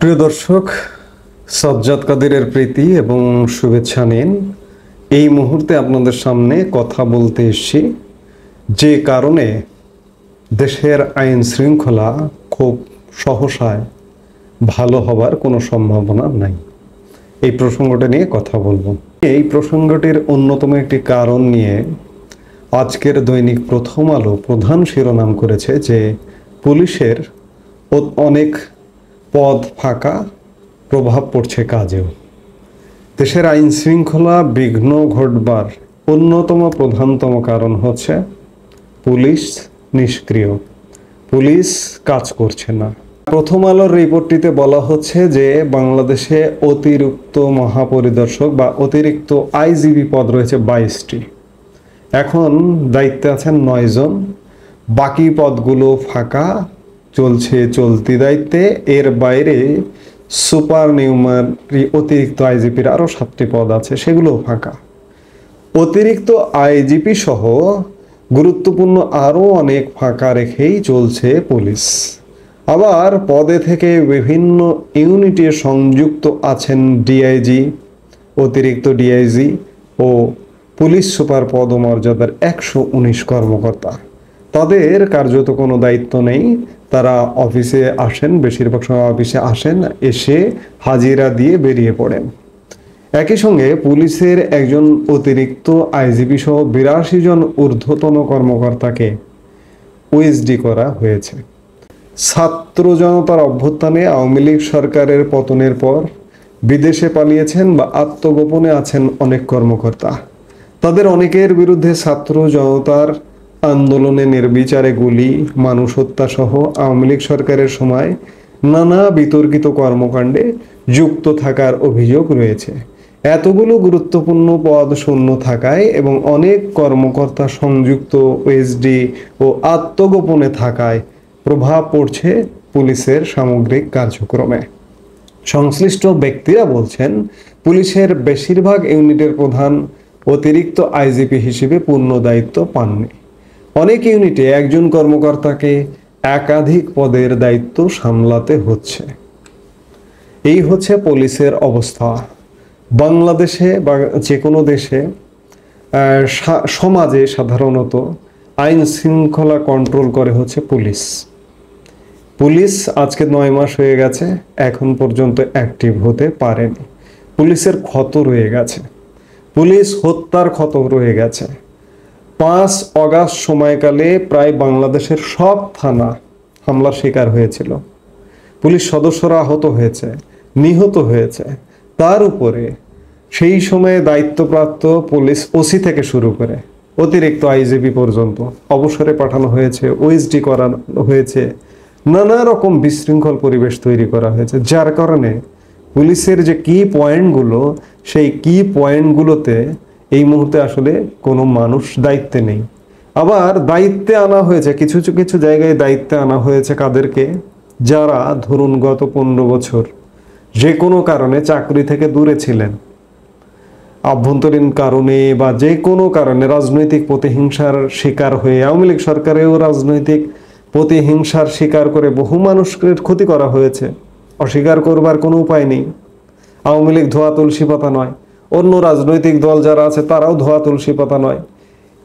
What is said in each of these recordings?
প্রিয় দর্শক, সাজ্জাদ কাদেরের প্রীতি এবং শুভেচ্ছা নিন। এই মুহূর্তে আপনাদের সামনে কথা বলতে এসেছি যে কারণে দেশের আইন শৃঙ্খলা খুব সহসায় ভালো হবার কোনো সম্ভাবনা নাই। এই প্রসঙ্গটা নিয়ে কথা বলবো। এই প্রসঙ্গটির অন্যতম একটি কারণ নিয়ে আজকের দৈনিক প্রথম আলো প্রধান শিরোনাম করেছে যে পুলিশের অনেক পদ ফাঁকা, প্রভাব পড়ছে কাজেও। দেশের আইন শৃঙ্খলা বিঘ্ন ঘটবার অন্যতম প্রধানতম কারণ হচ্ছে পুলিশ নিষ্ক্রিয়, পুলিশ কাজ করছে না। প্রথম আলোর রিপোর্টটিতে বলা হচ্ছে যে বাংলাদেশে অতিরিক্ত মহাপরিদর্শক বা অতিরিক্ত আইজিপি পদ রয়েছে 22টি। এখন দায়িত্বে আছেন 9 জন, বাকি পদগুলো ফাঁকা, চলছে চলতি দায়িত্বে। এর বাইরে সুপার নিউমারি অতিরিক্ত আইজিপির আরও 7টি পদ আছে, সেগুলোও ফাঁকা। অতিরিক্ত আইজিপি সহ গুরুত্বপূর্ণ আরও অনেক ফাঁকা রেখেই চলছে পুলিশ। আবার পদে থেকে বিভিন্ন ইউনিটে সংযুক্ত আছেন ডিআইজি, অতিরিক্ত ডিআইজি ও পুলিশ সুপার পদমর্যাদার 119 কর্মকর্তা। তাদের কার্যত কোনো দায়িত্ব নেই, তারা অফিসে আসেন, বেশিরভাগ সময় অফিসে আসেন, এসে হাজিরা দিয়ে বেরিয়ে পড়েন। একই সঙ্গে পুলিশের একজন অতিরিক্ত আইজিপি সহ 82 জন ঊর্ধ্বতন কর্মকর্তাকে ওএসডি করা হয়েছে। ছাত্র জনতার অভ্যুত্থানে আওয়ামী লীগ সরকারের পতনের পর বিদেশে পালিয়েছেন বা আত্মগোপনে আছেন অনেক কর্মকর্তা। তাদের অনেকের বিরুদ্ধে ছাত্র জনতার আন্দোলনে নির্বিচারে গুলি, মানুষ হত্যা সহ আওয়ামী লীগ সরকারের সময় নানা বিতর্কিত কর্মকাণ্ডে যুক্ত থাকার অভিযোগ রয়েছে। এতগুলো গুরুত্বপূর্ণ পদ শূন্য থাকায় এবং অনেক কর্মকর্তা সংযুক্ত ওএসডি ও আত্মগোপনে থাকায় প্রভাব পড়ছে পুলিশের সামগ্রিক কার্যক্রমে। সংশ্লিষ্ট ব্যক্তিরা বলছেন, পুলিশের বেশিরভাগ ইউনিটের প্রধান অতিরিক্ত আইজিপি হিসেবে পূর্ণ দায়িত্ব পাননি। অনেক ইউনিটে একজন কর্মকর্তাকে একাধিক পদের দায়িত্ব সামলাতে হচ্ছে। এই হচ্ছে পুলিশের অবস্থা। বাংলাদেশে বা যে কোনো দেশে সমাজে সাধারণত আইন শৃঙ্খলা কন্ট্রোল করে হচ্ছে পুলিশ। পুলিশ আজকে 9 মাস হয়ে গেছে, এখন পর্যন্ত অ্যাক্টিভ হতে পারেনি। পুলিশের ক্ষত রয়ে গেছে, পুলিশ হত্যার ক্ষত রয়ে গেছে। 5 অগাস্ট সময়কালে প্রায় বাংলাদেশের সব থানা হামলার শিকার হয়েছিল, পুলিশ সদস্যরা আহত হয়েছে, নিহত হয়েছে। তার উপরে সেই সময়ে দায়িত্বপ্রাপ্ত পুলিশ ওসি থেকে শুরু করে অতিরিক্ত আইজিপি পর্যন্ত অবসরে পাঠানো হয়েছে, ওএসডি করানো হয়েছে, নানা রকম বিশৃঙ্খল পরিবেশ তৈরি করা হয়েছে। যার কারণে পুলিশের যে কি পয়েন্টগুলো, সেই কি পয়েন্টগুলোতে এই মুহূর্তে আসলে কোনো মানুষ দায়িত্বে নেই। আবার দায়িত্বে আনা হয়েছে কিছু কিছু জায়গায়, দায়িত্বে আনা হয়েছে কাদেরকে, যারা ধরুন গত 15 বছর যে কোনো কারণে চাকরি থেকে দূরে ছিলেন, আভ্যন্তরীণ কারণে বা যে কোনো কারণে রাজনৈতিক প্রতিহিংসার শিকার হয়ে, আওয়ামী লীগ সরকারেও রাজনৈতিক প্রতিহিংসার শিকার করে বহু মানুষের ক্ষতি করা হয়েছে। অস্বীকার করবার কোনো উপায় নেই। আওয়ামী লীগ ধোয়া তুলসী পাতা নয়, অন্য রাজনৈতিক দল যারা আছে তারাও ধোয়া তুলসী পাতা নয়।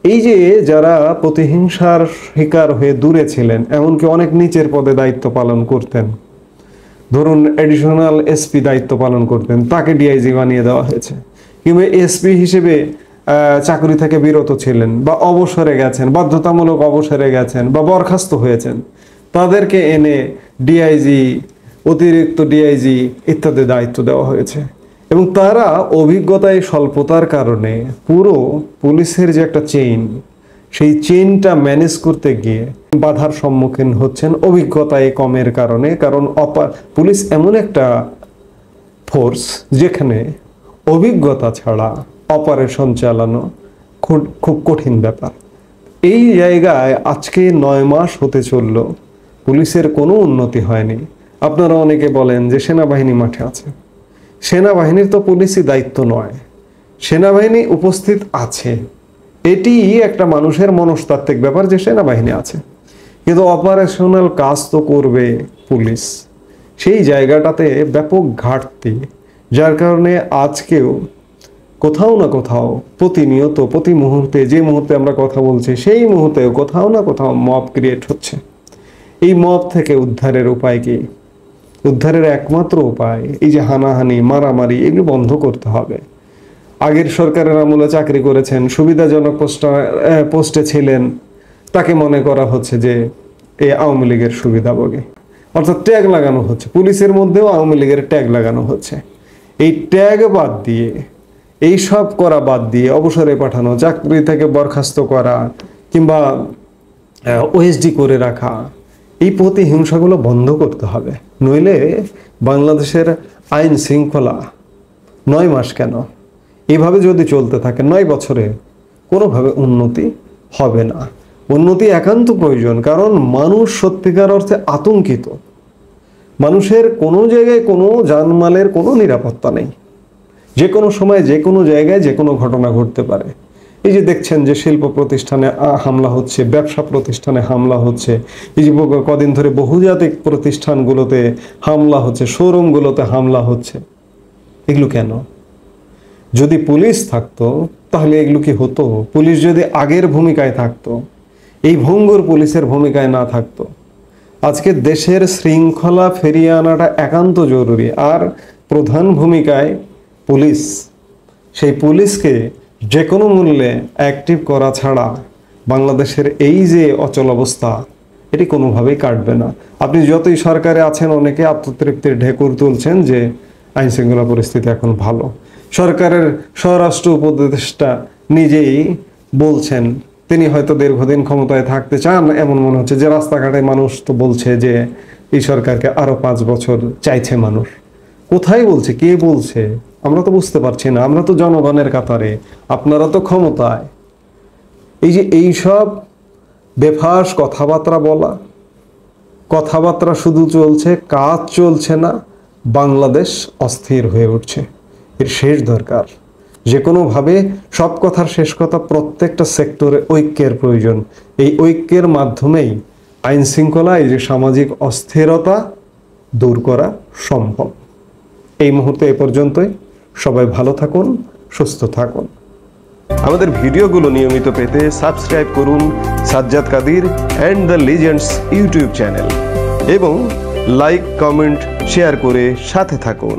এই যে যারা প্রতিহিংসার শিকার হয়ে দূরে ছিলেন, এমনকি অনেক নিচের পদে দায়িত্ব পালন করতেন, ধরুন এডিশনাল এসপি দায়িত্ব পালন করতেন, তাকে ডিআইজি বানিয়ে দেওয়া হয়েছে। কিংবা এসপি হিসেবে চাকরি থেকে বিরত ছিলেন বা অবসরে গেছেন, বাধ্যতামূলক অবসরে গেছেন বা বরখাস্ত হয়েছেন, তাদেরকে এনে ডিআইজি, অতিরিক্ত ডিআইজি ইত্যাদি দায়িত্ব দেওয়া হয়েছে। এবং তারা অভিজ্ঞতায় স্বল্পতার কারণে পুরো পুলিশের যে একটা চেইন, সেই চেইনটা ম্যানেজ করতে গিয়ে বাধার সম্মুখীন হচ্ছেন অভিজ্ঞতায় কমের কারণে। কারণ পুলিশ এমন একটা ফোর্স যেখানে অভিজ্ঞতা ছাড়া অপারেশন চালানো খুব কঠিন ব্যাপার। এই জায়গায় আজকে 9 মাস হতে চলল, পুলিশের কোনো উন্নতি হয়নি। আপনারা অনেকে বলেন যে সেনাবাহিনী মাঠে আছে। সেনাবাহিনীর তো পুলিশই দায়িত্ব নয়, সেনাবাহিনী উপস্থিত আছে, এটি একটা মানুষের মনস্তাত্ত্বিক ব্যাপার যে সেনাবাহিনী আছে, কিন্তু অপারেশনাল কাজ তো করবে পুলিশ। সেই জায়গাটাতে ব্যাপক ঘাটতি, যার কারণে আজকেও কোথাও না কোথাও প্রতিনিয়ত প্রতি মুহূর্তে, যে মুহূর্তে আমরা কথা বলছি সেই মুহূর্তেও কোথাও না কোথাও মব ক্রিয়েট হচ্ছে। এই মব থেকে উদ্ধারের উপায় কি? উদ্ধারের একমাত্র উপায় এই যে হানাহানি, মারামারি, এগুলো বন্ধ করতে হবে। আগের সরকারের আমলে চাকরি করেছেন, সুবিধাজনক পোস্টে ছিলেন, তাকে মনে করা হচ্ছে যে এই আওয়ামী লীগের সুবিধাভোগী, অর্থাৎ ট্যাগ লাগানো হচ্ছে। পুলিশের মধ্যেও আওয়ামী লীগের ট্যাগ লাগানো হচ্ছে। এই ট্যাগ বাদ দিয়ে, এই সব করা বাদ দিয়ে অবসরে পাঠানো, চাকরি থেকে বরখাস্ত করা কিংবা ওএসডি করে রাখা, এই প্রতিহিংসাগুলো বন্ধ করতে হবে। নইলে বাংলাদেশের আইন শৃঙ্খলা 9 মাস কেন, এভাবে যদি চলতে থাকে 9 বছরে কোনোভাবে উন্নতি হবে না। উন্নতি একান্ত প্রয়োজন, কারণ মানুষ সত্যিকার অর্থে আতঙ্কিত। মানুষের কোনো জায়গায় কোনো জানমালের কোনো নিরাপত্তা নেই। যে কোনো সময় যে কোনো জায়গায় যে কোনো ঘটনা ঘটতে পারে। এই যে দেখছেন যে শিল্প প্রতিষ্ঠানে হামলা হচ্ছে, ব্যবসা প্রতিষ্ঠানে হামলা হচ্ছে, এই যে কদিন ধরে বহুজাতিক প্রতিষ্ঠানগুলোতে হামলা হচ্ছে, শোরুমগুলোতে হামলা হচ্ছে। এগুলো কেন? যদি পুলিশ থাকতো তাহলে এগুলো কি হতো? পুলিশ যদি আগের ভূমিকায় থাকতো, এই ভঙ্গুর পুলিশের ভূমিকায় না থাকতো, আজকে দেশের শৃঙ্খলা ফিরিয়ে আনাটা একান্ত জরুরি। আর প্রধান ভূমিকায় পুলিশ। সেই পুলিশকে যে কোনো মূল্যে অ্যাক্টিভ করা ছাড়া বাংলাদেশের এই যে অচল অবস্থা, এটি কোনোভাবেই কাটবে না। আপনি যতই সরকারে আছেন, অনেকে আত্মতৃপ্তির ঢেকুর তুলছেন যে আইন শৃঙ্খলা পরিস্থিতি এখন ভালো। সরকারের স্বরাষ্ট্র উপদেষ্টা নিজেই বলছেন, তিনি হয়তো দীর্ঘদিন ক্ষমতায় থাকতে চান, এমন মনে হচ্ছে যে রাস্তাঘাটে মানুষ তো বলছে যে এই সরকারকে আরো 5 বছর চাইছে মানুষ। কোথায় বলছে, কে বলছে আমরা তো বুঝতে পারছি না। আমরা তো জনগণের কাতারে, আপনারা তো ক্ষমতায়। এই যে এইসব বেফাস কথাবার্তা বলা, কথাবার্তা শুধু চলছে, কাজ চলছে না, বাংলাদেশ অস্থির হয়ে উঠছে। এর শেষ দরকার। যে কোনোভাবে সব কথার শেষ কথা, প্রত্যেকটা সেক্টরে ঐক্যের প্রয়োজন। এই ঐক্যের মাধ্যমেই আইন শৃঙ্খলা, এই যে সামাজিক অস্থিরতা দূর করা সম্ভব। এই মুহূর্তে এ পর্যন্তই। সবাই ভালো থাকুন, সুস্থ থাকুন। আমাদের ভিডিওগুলো নিয়মিত পেতে সাবস্ক্রাইব করুন Sajjad Kadir and the legends YouTube channel এবং লাইক, কমেন্ট, শেয়ার করে সাথে থাকুন।